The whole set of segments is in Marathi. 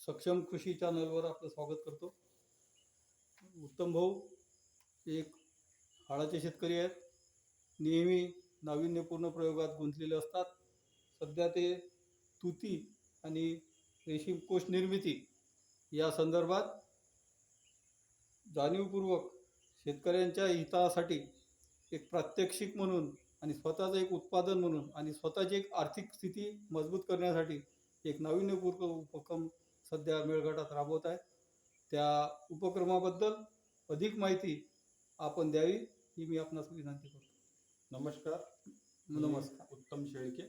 सक्षम कृषी चॅनलवर आपलं स्वागत करतो. उत्तम भाऊ एक हाडाचे शेतकरी आहेत. नेहमी नाविन्यपूर्ण प्रयोगात गुंतलेले असतात. सध्या ते तुती आणि रेशीम कोश निर्मिती या संदर्भात जाणीवपूर्वक शेतकऱ्यांच्या हितासाठी एक प्रात्यक्षिक म्हणून आणि स्वतःचं एक उत्पादन म्हणून आणि स्वतःची एक आर्थिक स्थिती मजबूत करण्यासाठी एक नाविन्यपूर्ण उपक्रम सध्या मेळघाटात राबवत आहे. त्या उपक्रमाबद्दल अधिक माहिती आपण द्यावी ही मी आपणास विनंती करतो. नमस्कार. नमस्कार. उत्तम शेळके.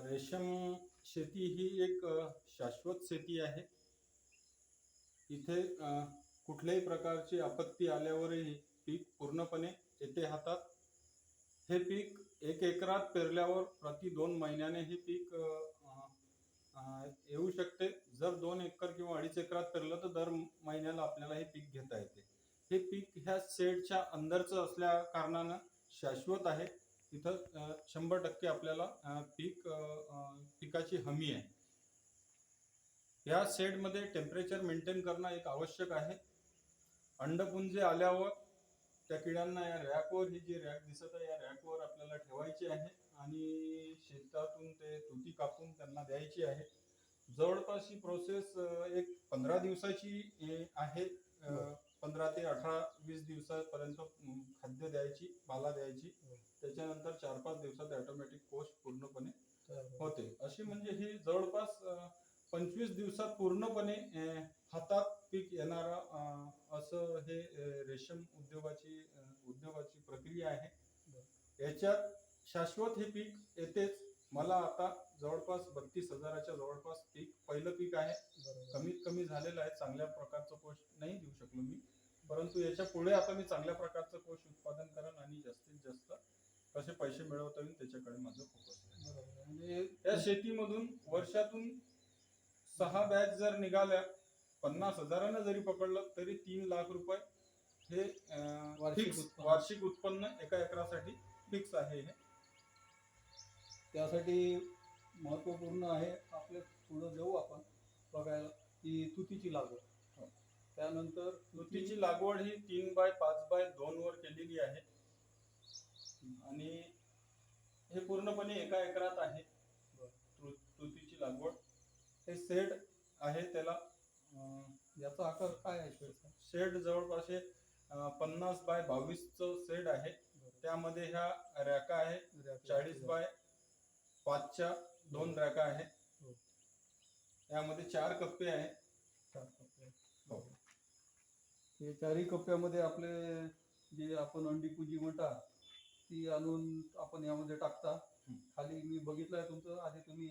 रेशीम शेती ही एक शाश्वत शेती आहे. इथे कुठल्याही प्रकारची आपत्ती आल्यावरही पीक पूर्णपणे येते हातात. हे पीक 1 एकरात पेरल्यावर प्रति 2 महिन्याने हे पीक येऊ शकते. जर 2 एकर किंवा 2.5 एकरात पेरलं तर दर महिन्याला आपल्याला हे पीक घेता येते. हे पीक ह्या शेडच्या अंदरचं असल्या कारणानं शाश्वत आहे. इथं 100% आपल्याला पिकाची हमी आहे. या शेडमध्ये टेम्परेचर मेंटेन करणं एक आवश्यक आहे. अंडपुंजे आल्यावर त्या किड्यांना या रॅकवर, ही जी रॅक दिसत आहे या रॅकवर आपल्याला ठेवायची आहे आणि शेतातून ते तुती कापून त्यांना द्यायची आहे. जवळपास ही प्रोसेस एक 15 दिवसाची आहे. 15 ते 18-20 दिवसापर्यंत खाद्य द्यायची, पाला द्यायची. त्याच्यानंतर 4-5 दिवसात ऑटोमॅटिक कोश पूर्णपणे होते. अशी म्हणजे ही जवळपास 25 दिवसात पूर्णपणे हातात पीक येणारा असं हे रेशीम उद्योगाची प्रक्रिया आहे. याच्यात शाश्वत हे पीक येतेच. मला आता जवळपास 32,000च्या जवळपास पहिलं पीक आहे. कमीत कमी झालेलं आहे. चांगल्या प्रकारचं कोश नाही देऊ शकलो मी, परंतु याच्या पुढे आता मी चांगल्या प्रकारचं कोश उत्पादन करेन आणि जास्तीत जास्त कसे पैसे मिळवता येईल त्याच्याकडे माझं फोकस आहे. म्हणजे या शेतीमधून वर्षातून 6 बॅच जर निघाल्या, 50,000 जरी पकडलं तरी 3 लाख रुपये हे वार्षिक उत्पन्न एका एकरासाठी फिक्स आहे. हे त्यासाठी महत्त्वपूर्ण आहे. आपल्या पुढं जाऊ आपण बघायला की तुतीची लागवड. त्यानंतर तुतीची लागवड ही 3x5x2 वर केलेली आहे आणि हे पूर्णपणे एका एकरात आहे तुतीची लागवड. हे शेड आहे. त्याला याचा आकार काय आहे? शेड जवळपास 50x22 शेड आहे. त्यामध्ये ह्या रॅका आहे. 40x5च्या 2 रॅका आहे. यामध्ये 4 कप्पे आहे. 4 कप्पे. हे 4ही कप्प्यामध्ये आपले जे आपण अंडीपुंजी म्हणता ती आणून आपण यामध्ये टाकता. खाली मी बघितलंय तुमचं. आधी तुम्ही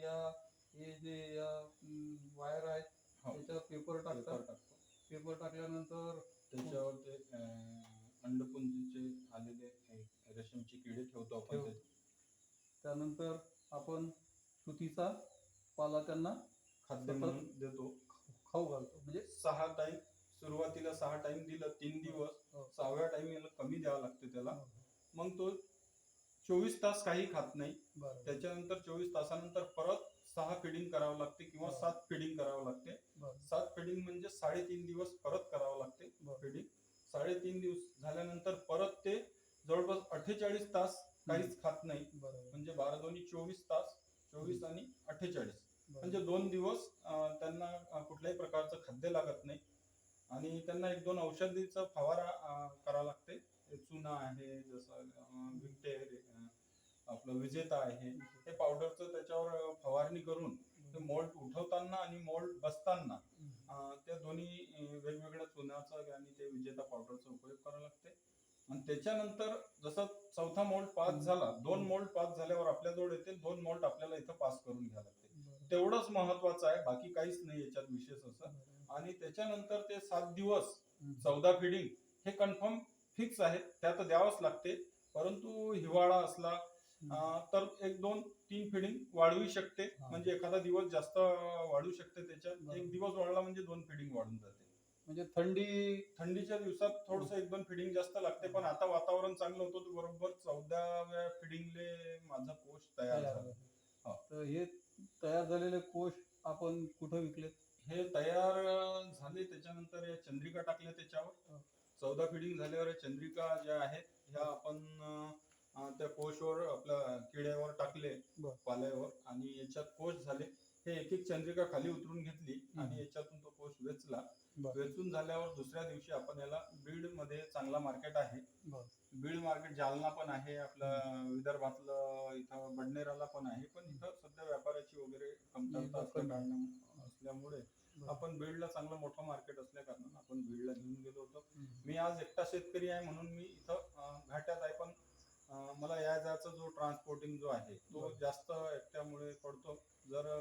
हे जे वायर आहेत त्याच्यावर पेपर टाकता. पेपर टाकल्यानंतर त्याच्यावर ते अंडपुंजीचे आलेले रेशीमची किडे ठेवतो आपण. त्यानंतर आपण तुतीचा पाला त्यांना खाद्य म्हणून देतो, खाऊ घालतो. म्हणजे 6 टाइम सुरुवातीला 6 टाइम दिलं 3 दिवस. 6व्या टाइम कमी द्यावं लागते त्याला. मग तो 24 तास काही खात नाही. त्याच्यानंतर 24 तासानंतर परत 6 फीडिंग करावं लागते किंवा 7 फीडिंग करावं लागते. 7 फीडिंग म्हणजे 3.5 दिवस परत करावं लागते फीडिंग. 3.5 दिवस झाल्यानंतर परत ते जवळपास 48 तास काहीच खात नाही. म्हणजे 12 दोन्ही 24 तास, 24 आणि 48 म्हणजे 2 दिवस त्यांना कुठल्याही प्रकारचं खाद्य लागत नाही. आणि त्यांना 1-2 औषधीचा फवारा करावा लागते. चुना आहे, जसं विक्टेर आपलं विजेता आहे, हे पावडरचं त्याच्यावर फवारणी करून ते मोल्ड उठवताना आणि मोल्ड बसताना त्या दोन्ही वेगवेगळ्या चुन्याचा आणि ते विजेता पावडरचा उपयोग करावा लागते. आणि त्याच्यानंतर जसं 4था मोल्ड पास झाला, 2 मोल्ड पास झाल्यावर आपल्याजवळ येते. 2 मोल्ड आपल्याला इथं पास करून घ्यावं लागते. तेवढंच महत्वाचं आहे, बाकी काहीच नाही याच्यात विशेष असं. आणि त्याच्यानंतर ते 7 दिवस 14 फीडिंग हे कन्फर्म फिक्स आहे, त्यात द्यावंच लागते. परंतु हिवाळा असला तर 1-2-3 फीडिंग वाढवू शकते. म्हणजे एखादा दिवस जास्त वाढू शकते. त्याच्यात 1 दिवस वाढला म्हणजे 2 फीडिंग वाढून जाते. म्हणजे थंडीच्या दिवसात थोडस 1-2 फीडिंग जास्त लागते. पण आता वातावरण चांगलं होतं तर बरोबर 14व्या फीडिंगले माझा कोश तयार झाला. तर हे तयार झालेले कोश आपण कुठं विकलेत? हे तयार झाले त्याच्यानंतर या चंद्रिका टाकल्या त्याच्यावर. 14 फिडिंग झाल्यावर या चंद्रिका ज्या आहेत ह्या आपण त्या कोशवर आपल्या किड्यावर टाकले, बरं. पाल्यावर, आणि याच्यात कोश झाले. हे एक एक चंद्रिका खाली उतरून घेतली आणि याच्यातून तो कोश वेचला. बरं. वेचून झाल्यावर दुसऱ्या दिवशी आपण याला बीड मध्ये चांगला मार्केट आहे. बरं. बीड मार्केट, जालना पण आहे, आपलं विदर्भातलं इथं बडनेराला पण आहे. पण इथं सध्या व्यापाराची वगैरे कमतरता असल्यामुळे आपण बीडला चांगलं मोठं मार्केट असल्या कारणानं आपण बीडला घेऊन गेलो होतो. मी आज एकटा शेतकरी आहे म्हणून मी इथं घाट्यात आहे, पण मला या जायचा जो ट्रान्सपोर्टिंग जो आहे तो जास्त एकट्यामुळे पडतो. जर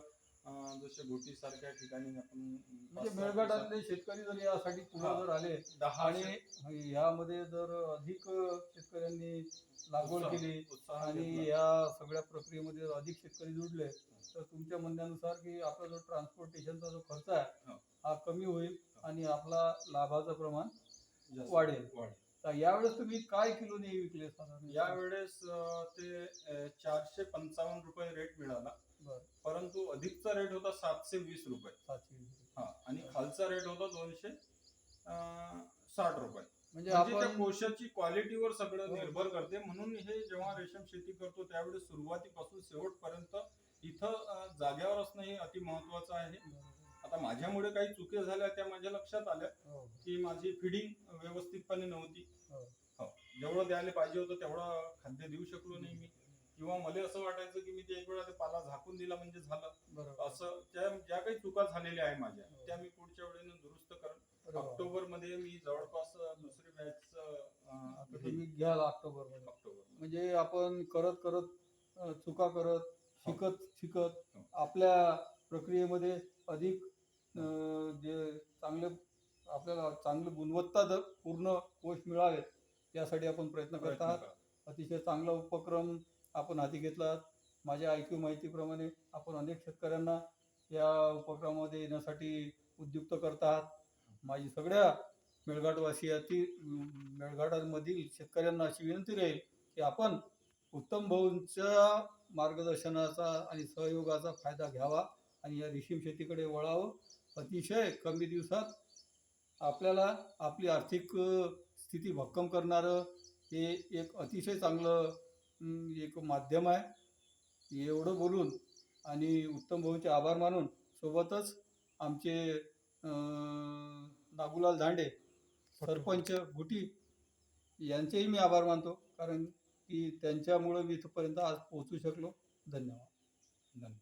जसे घोटी सारख्या ठिकाणी आपण म्हणजे मेळघाटातले शेतकरी जर यासाठी पुढे जर आले 10 आणि यामध्ये जर अधिक शेतकऱ्यांनी लागवड केली उत्साह आणि घेतला. या सगळ्या प्रक्रियेमध्ये जर अधिक शेतकरी जुडले तर तुमच्या म्हणण्यानुसार की आपला जो ट्रान्सपोर्टेशनचा जो खर्च आहे हा कमी होईल आणि आपला लाभाचं प्रमाण जास्त वाढेल. वाढेल. तर यावेळेस तुम्ही काय किलोने विकले साधारण? यावेळेस ते 455 रुपये रेट मिळाला. बरं. परंतु अधिकचा रेट होता 720 रुपये. 720. हा, आणि खालचा रेट होता 260 रुपये. म्हणजे म्हणजे त्या आपण कोशाची क्वालिटीवर सगळं हो. निर्भर करते. म्हणून हे जेव्हा रेशीम शेती करतो त्यावेळेस सुरुवातीपासून शेवटपर्यंत इथं जाग्यावर असणं हे अति महत्वाचं आहे. आता माझ्यामुळे काही चुकी झाल्या त्या माझ्या लक्षात आल्या हो. की माझी फिडिंग व्यवस्थितपणे नव्हती. हो. जेवढं द्यायला पाहिजे होतं तेवढं खाद्य देऊ शकलो नाही मी, किंवा मला असं वाटायचं की मी ते एक वेळा ते पाला झाकून दिला म्हणजे झालं. बरोबर. असं ज्या काही चुका झालेल्या आहे माझ्या त्या मी पुढच्या वेळेने दुरुस्त करेन. बरोबर. ऑक्टोबर मध्ये मी जवळपास दुसरी बॅच आता तुम्ही घ्याल ऑक्टोबर मध्ये. ऑक्टोबर म्हणजे आपण करत चुका करत शिकत हो. आपल्या प्रक्रियेमध्ये अधिक जे आपल्याला चांगले गुणवत्ता पूर्ण कोश मिळावेत यासाठी आपण प्रयत्न करत आहात. अतिशय चांगला उपक्रम आपण हाती घेतला. माझ्या ऐकीव माहितीप्रमाणे आपण अनेक शेतकऱ्यांना या उपक्रमामध्ये येण्यासाठी उद्युक्त करत आहात. माझी सगळ्या मेळघाटामधील शेतकऱ्यांना अशी विनंती राहील की आपण उत्तम भाऊंच्या मार्गदर्शनाचा आणि सहयोगाचा फायदा घ्यावा आणि या रेशीम शेतीकडे वळावं. अतिशय कमी दिवसात आपल्याला आपली आर्थिक स्थिती भक्कम करणारं हे एक अतिशय चांगलं एक माध्यम आहे. एवढं बोलून आणि उत्तम भाऊंचे आभार मानून सोबतच आमचे नागूलाल धांडे सरपंच गुटी यांचेही मी आभार मानतो, कारण की त्यांच्यामुळे मी इथपर्यंत आज पोहोचू शकलो. धन्यवाद.